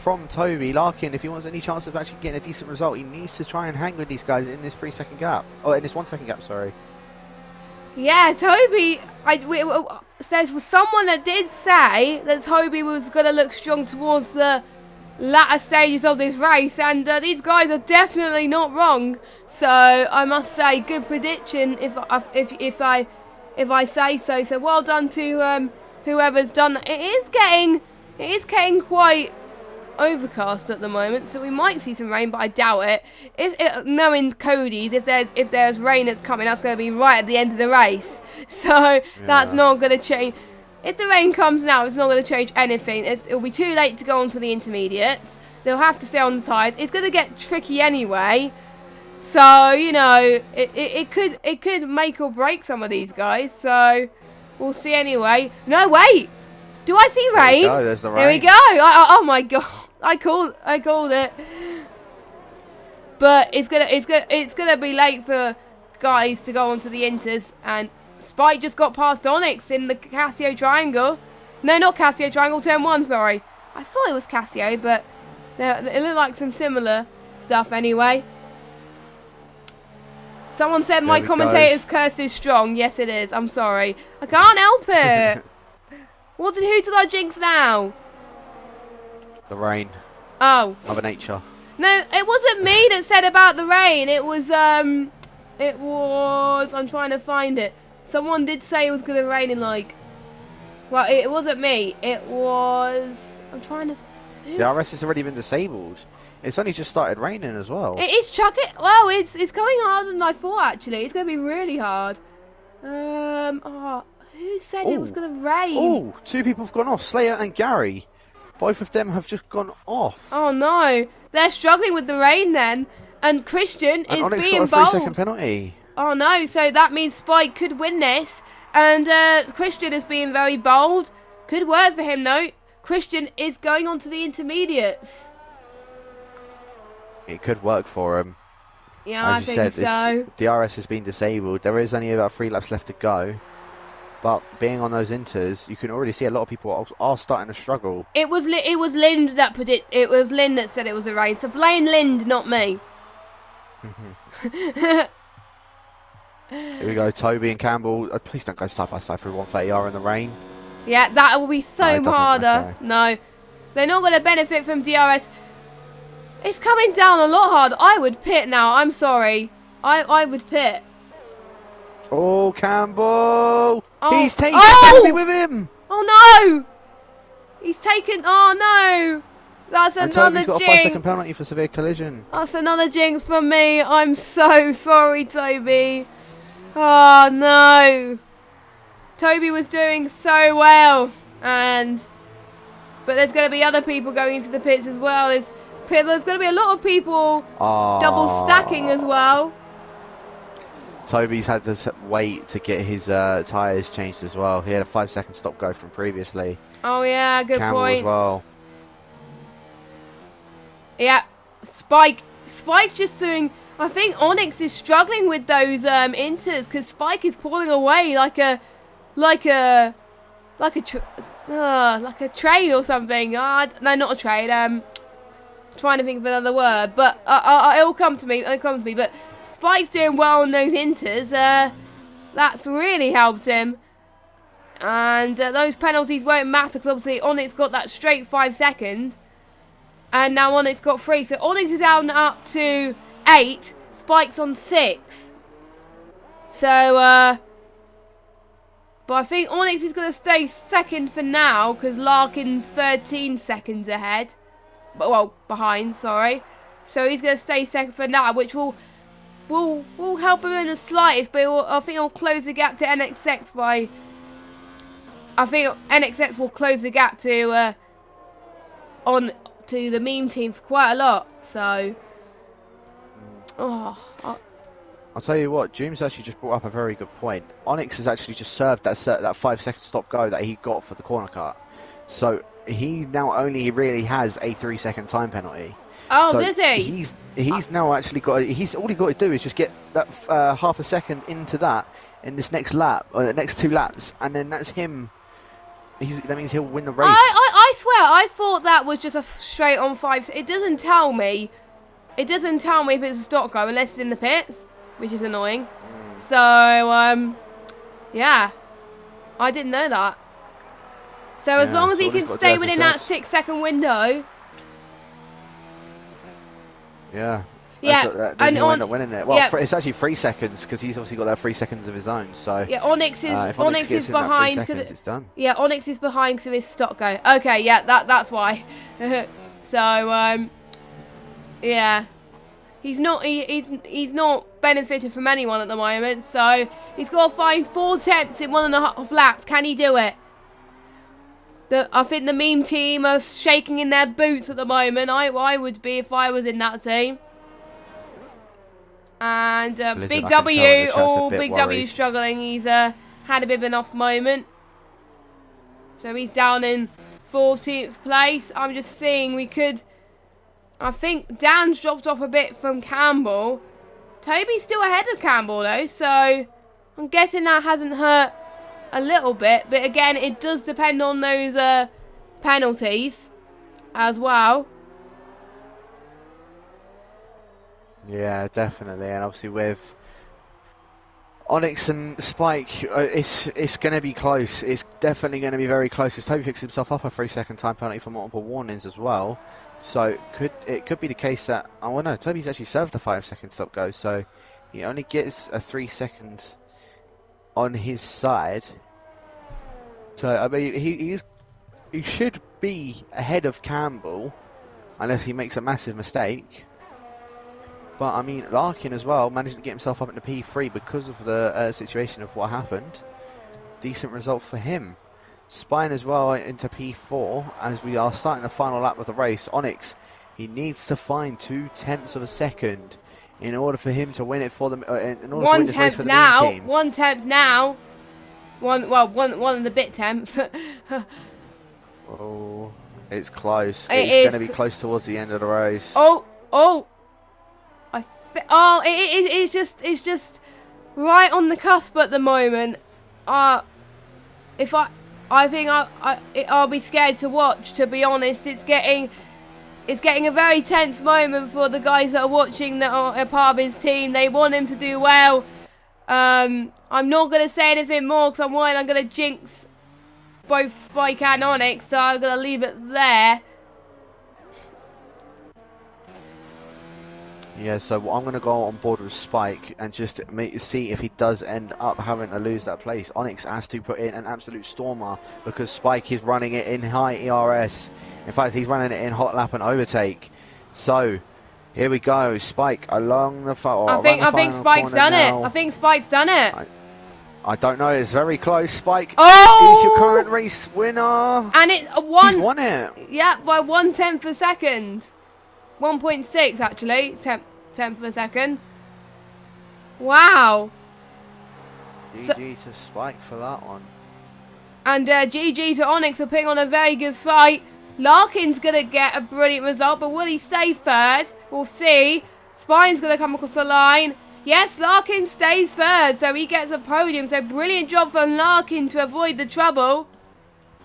from Toby. Larkin, if he wants any chance of actually getting a decent result, he needs to try and hang with these guys in this 3-second gap. Oh, in this 1-second gap, sorry. Yeah, Toby, there was someone that did say that Toby was going to look strong towards the latter stages of this race, and these guys are definitely not wrong. So I must say, good prediction if I say so. So well done to whoever's done that. It is getting quite overcast at the moment, so we might see some rain, but I doubt it. Knowing Cody's, if there's rain that's coming, that's going to be right at the end of the race. So that's not going to change. If the rain comes now, it's not going to change anything. It'll be too late to go on to the intermediates. They'll have to stay on the tyres. It's going to get tricky anyway. So, you know, it could make or break some of these guys. So, we'll see anyway. No, wait! Do I see rain? There we go, there's the rain. There we go! Oh my god! I called it. But it's gonna be late for guys to go onto the inters, and Spike just got past Onyx in the Casio triangle. No, not Casio triangle, turn 1, sorry. I thought it was Casio, but it looked like some similar stuff anyway. Someone said my commentator's curse is strong. Yes, it is. I'm sorry. I can't help it. Who did I jinx now? The rain. Oh. Mother Nature. No, it wasn't me that said about the rain. It was, I'm trying to find it. Someone did say it was going to rain in, like, well, it wasn't me. It was, I'm trying to, The RS has already been disabled. It's only just started raining as well. it is chucking, well, it's going harder than I thought, actually. It's going to be really hard. Who said it was going to rain? Oh, 2 people have gone off, Slayer and Gary. Both of them have just gone off. Oh, no. They're struggling with the rain, then. And Christian is Onyx being got a 3 bold. second penalty. Oh no, so that means Spike could win this. And Christian is being very bold. Good word for him though. Christian is going on to the intermediates. It could work for him. Yeah, I As you think said, so. DRS has been disabled. There is only about 3 laps left to go. But being on those inters, you can already see a lot of people are starting to struggle. It was Lind that it was Lind that said it was a rain. So blame Lind, not me. Here we go, Toby and Campbell. Please don't go side by side through 130R in the rain. Yeah, that will be so No, harder. okay. No, they're not going to benefit from DRS. It's coming down a lot harder. I would pit now. I'm sorry. I would pit. Oh, Campbell! Oh. He's taking Oh! the penalty with him! Oh no! He's taken. Oh no! That's And another Toby's got a jinx. 5-second penalty for severe collision. That's another jinx from me. I'm so sorry, Toby. Oh no! Toby was doing so well, but there's going to be other people going into the pits as well. There's going to be a lot of people double stacking as well. Toby's had to wait to get his tyres changed as well. He had a 5-second stop go from previously. Oh yeah, good Campbell point. as well. Yeah, Spike's just doing. I think Onyx is struggling with those inters because Spike is pulling away like a train or something. No, not a train. Trying to think of another word, but it'll come to me. It'll come to me. But Spike's doing well on those inters. That's really helped him. And those penalties won't matter because obviously Onyx got that straight 5 seconds. And now Onyx got 3. So Onyx is down up to 8. Spike's on 6. So, but I think Onyx is going to stay second for now because Larkin's 13 seconds ahead. Well, behind, sorry. So he's going to stay second for now, which will help him in the slightest. But I think it'll close the gap to NXX by. I think NXX will close the gap to the meme team for quite a lot. So, I'll tell you what, Jooms actually just brought up a very good point. Onyx has actually just served that 5-second stop go that he got for the corner cut. So he now only really has a 3-second time penalty. Oh, so does he? He's now actually got. All he got to do is just get that half a second into that in this next lap or the next 2 laps, and then that's him. That means he'll win the race. I swear, I thought that was just a straight on 5. It doesn't tell me. It doesn't tell me if it's a stock go unless it's in the pits, which is annoying. So, yeah. I didn't know that. So as long as he can stay within that 6-second window. Yeah. Yeah. Then he'll end up winning it. Well, yeah. It's actually 3 seconds because he's obviously got that 3 seconds of his own. So yeah, Onyx is behind. It's done. Yeah, Onyx is behind because of his stock go. Okay, yeah, that's why. So yeah, he's not benefiting from anyone at the moment. So he's got to find 4 attempts in 1.5 laps. Can he do it? I think the meme team are shaking in their boots at the moment. I would be if I was in that team. And Big W, Big W struggling. He's had a bit of an off moment. So he's down in 14th place. I'm just seeing I think Dan's dropped off a bit from Campbell. Toby's still ahead of Campbell though. So I'm guessing that hasn't hurt a little bit. But again, it does depend on those penalties as well. Yeah, definitely. And obviously with Onyx and Spike, it's going to be close. It's definitely going to be very close. Because Toby picks himself up a 3-second time penalty for multiple warnings as well. So it could be the case that, oh no, Toby's actually served the 5-second stop go, so he only gets a 3-second on his side. So I mean, he should be ahead of Campbell unless he makes a massive mistake. But I mean, Larkin as well managed to get himself up into P3 because of the situation of what happened. Decent result for him. Spine as well into P4 as we are starting the final lap of the race. Onyx, he needs to find 0.2 of a second in order for him to win it for them. In order to win this race for the main team. 1/10 now. One and a bit tenth. Oh, it's close. It's going to be close towards the end of the race. It's just right on the cusp at the moment. I think I'll be scared to watch. To be honest, it's getting a very tense moment for the guys that are watching that are a part of his team. They want him to do well. I'm not going to say anything more because I'm worried I'm going to jinx both Spike and Onyx, so I'm going to leave it there. Yeah, so I'm going to go on board with Spike and just see if he does end up having to lose that place. Onyx has to put in an absolute stormer because Spike is running it in high ERS. In fact, he's running it in hot lap and overtake. So, here we go. Spike along the I think Spike's done it. I think Spike's done it. I don't know. It's very close. Spike is your current race winner. And he's won it. Yeah, by 1/10 of a second. 1.6 actually, tenth of a second. Wow. GG to Spike for that one. And GG to Onyx for putting on a very good fight. Larkin's going to get a brilliant result, but will he stay third? We'll see. Spine's going to come across the line. Yes, Larkin stays third, so he gets a podium. So brilliant job from Larkin to avoid the trouble.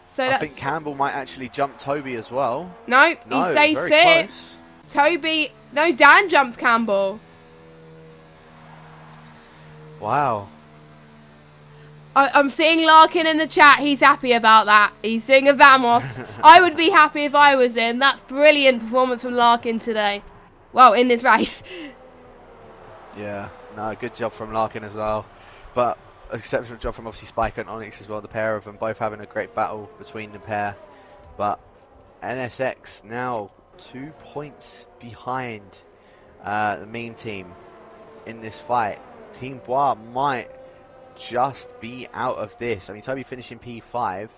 So I think Campbell might actually jump Toby as well. Nope, he stays sixth. Toby, no, Dan jumps Campbell. Wow. I'm seeing Larkin in the chat. He's happy about that. He's doing a Vamos. I would be happy if I was in. That's brilliant performance from Larkin today. Well, in this race. Yeah, no, good job from Larkin as well. But exceptional job from obviously Spike and Onyx as well. The pair of them both having a great battle between the pair. But NSX now 2 points behind the main team in this fight. Team Bois might just be out of this. I mean, Toby finishing P5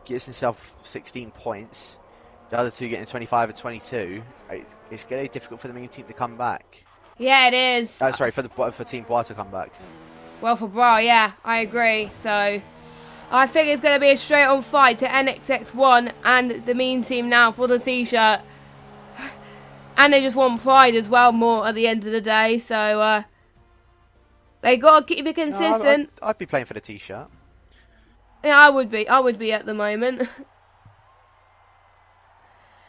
gets himself 16 points. The other two getting 25 and 22. It's going to be difficult for the main team to come back. Yeah, it is. Sorry, for Team Bois to come back. Well, for Bra, yeah, I agree. So, I think it's going to be a straight-on fight to NXX1 and the mean team now for the T-shirt. And they just want pride as well, more at the end of the day. So, they got to keep it consistent. No, I'd be playing for the T-shirt. Yeah, I would be. I would be at the moment.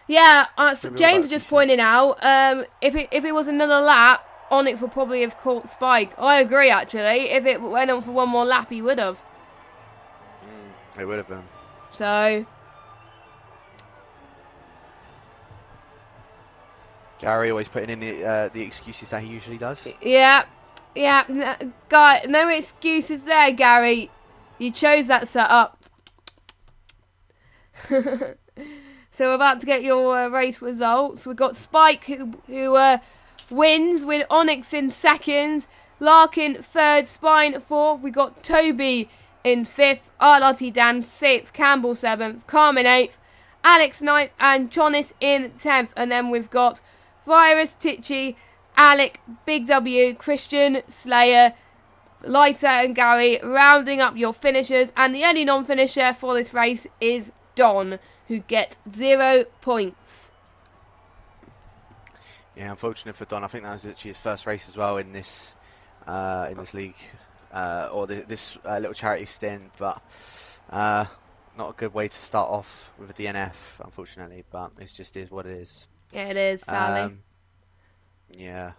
Yeah, so James just pointed out, if it was another lap, Onyx would probably have caught Spike. I agree, actually. If it went on for one more lap, he would have. It would have been. So... Gary always putting in the excuses that he usually does. Yeah. No excuses there, Gary. You chose that setup. So we're about to get your race results. We've got Spike who wins with Onyx in second, Larkin third, Spine fourth. We got Toby in fifth, RLT Dan sixth, Campbell seventh, Carmen eighth, Alex ninth, and Chonis in 10th. And then we've got Virus, Titchy, Alec, Big W, Christian, Slayer, Lighter, and Gary rounding up your finishers. And the only non-finisher for this race is Don, who gets 0 points. Yeah, unfortunate for Don. I think that was actually his first race as well in this league, or this little charity stint. But not a good way to start off with a DNF, unfortunately. But it just is what it is. Yeah, it is, sadly. Yeah.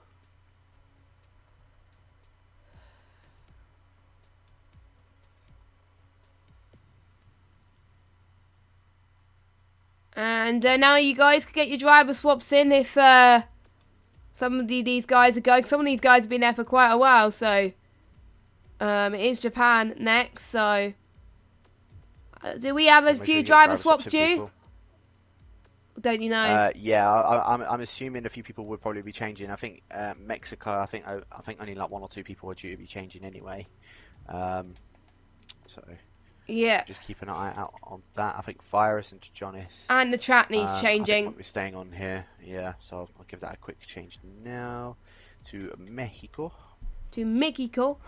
And now you guys can get your driver swaps in if some of these guys are going. Some of these guys have been there for quite a while, so it is Japan next. So do we have a few driver swaps due? Don't you know? Yeah, I'm assuming a few people would probably be changing. I think Mexico. I think only like 1 or 2 people are due to be changing anyway. So Yeah. just keep an eye out on that. I think Virus and Jonis. And the track needs I changing. think we're staying on here. Yeah, so I'll give that a quick change now to Mexico. To Mexico.